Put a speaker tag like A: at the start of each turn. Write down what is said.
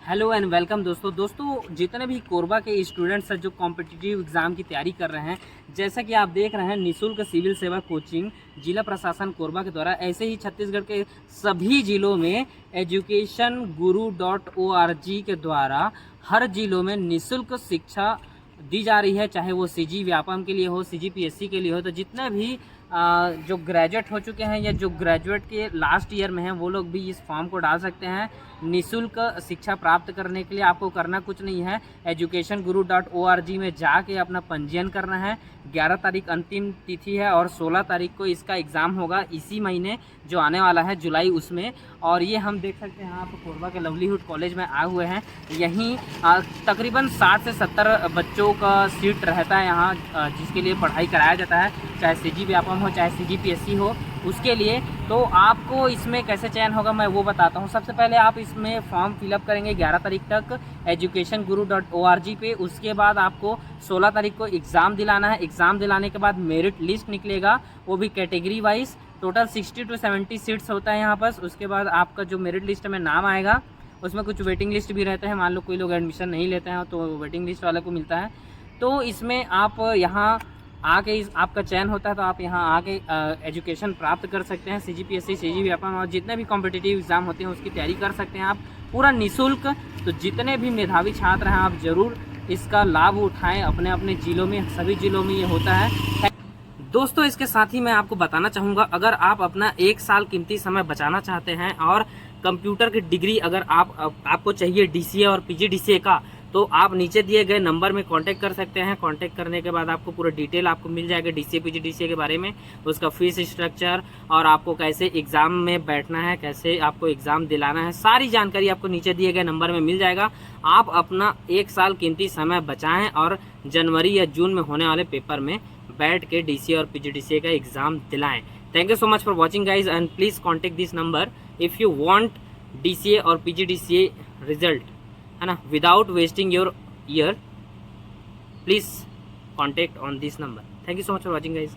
A: Hello and welcome दोस्तों जितने भी कोरबा के स्टूडेंट्स हैं जो कॉम्पिटिटिव एग्ज़ाम की तैयारी कर रहे हैं, जैसा कि आप देख रहे हैं निःशुल्क सिविल सेवा कोचिंग जिला प्रशासन कोरबा के द्वारा ऐसे ही छत्तीसगढ़ के सभी जिलों में educationguru.org के द्वारा हर जिलों में निःशुल्क शिक्षा दी जा रही है, चाहे वो सीजी व्यापम के लिए हो, सीजीपीएससी के लिए हो। तो जितने भी जो ग्रेजुएट हो चुके हैं या जो ग्रेजुएट के लास्ट ईयर में हैं वो लोग भी इस फॉर्म को डाल सकते हैं। निःशुल्क शिक्षा प्राप्त करने के लिए आपको करना कुछ नहीं है, educationguru.org में जाके अपना पंजीयन करना है। 11 तारीख अंतिम तिथि है और 16 तारीख को इसका एग्ज़ाम होगा, इसी महीने जो आने वाला है जुलाई उसमें। और ये हम देख सकते हैं आप कोरबा के लवलीहुड कॉलेज में आए हुए हैं। यहीं तकरीबन 60 से 70 बच्चों का सीट रहता है यहाँ, जिसके लिए पढ़ाई कराया जाता है, चाहे सीजी व्यापम हो चाहे सीजीपीएससी हो उसके लिए। तो आपको इसमें कैसे चयन होगा मैं वो बताता हूँ। सबसे पहले आप इसमें फॉर्म फिलअप करेंगे 11 तारीख तक educationguru.org पे। उसके बाद आपको 16 तारीख को एग्ज़ाम दिलाना है। एग्ज़ाम दिलाने के बाद मेरिट लिस्ट निकलेगा, वो भी category wise. Total 60 to 70 seats होता है यहाँ पर। उसके बाद आपका जो मेरिट लिस्ट में नाम आएगा उसमें कुछ वेटिंग लिस्ट भी रहते हैं। मान लो कोई लोग एडमिशन नहीं लेते हैं तो वेटिंग लिस्ट वाले को मिलता है। तो इसमें आप यहाँ आके आपका चयन होता है तो आप यहाँ आके एजुकेशन प्राप्त कर सकते हैं। सीजीपीएससी, सीजी व्यापम और जितने भी कॉम्पिटिटिव एग्ज़ाम होते हैं उसकी तैयारी कर सकते हैं आप पूरा निःशुल्क। तो जितने भी मेधावी छात्र हैं आप ज़रूर इसका लाभ उठाएं। अपने अपने ज़िलों में, सभी ज़िलों में ये होता है दोस्तों। इसके साथ ही मैं आपको बताना चाहूँगा, अगर आप अपना 1 साल कीमती समय बचाना चाहते हैं और कंप्यूटर की डिग्री अगर आपको चाहिए डीसीए और पीजीडीसीए का, तो आप नीचे दिए गए नंबर में कांटेक्ट कर सकते हैं। कांटेक्ट करने के बाद आपको पूरा डिटेल आपको मिल जाएगा डीसीए पीजीडीसीए के बारे में, उसका फीस स्ट्रक्चर और आपको कैसे एग्ज़ाम में बैठना है, कैसे आपको एग्ज़ाम दिलाना है, सारी जानकारी आपको नीचे दिए गए नंबर में मिल जाएगा। आप अपना 1 साल कीमती समय बचाएँ और जनवरी या जून में होने वाले पेपर में बैठ के डीसीए और पीजीडीसीए का एग्ज़ाम दिलाएँ। Thank you so much for watching guys and please contact this number if you want DCA और पीजीडीसीए रिजल्ट, है ना, without wasting your year. Please contact on this number. Thank you so much for watching guys.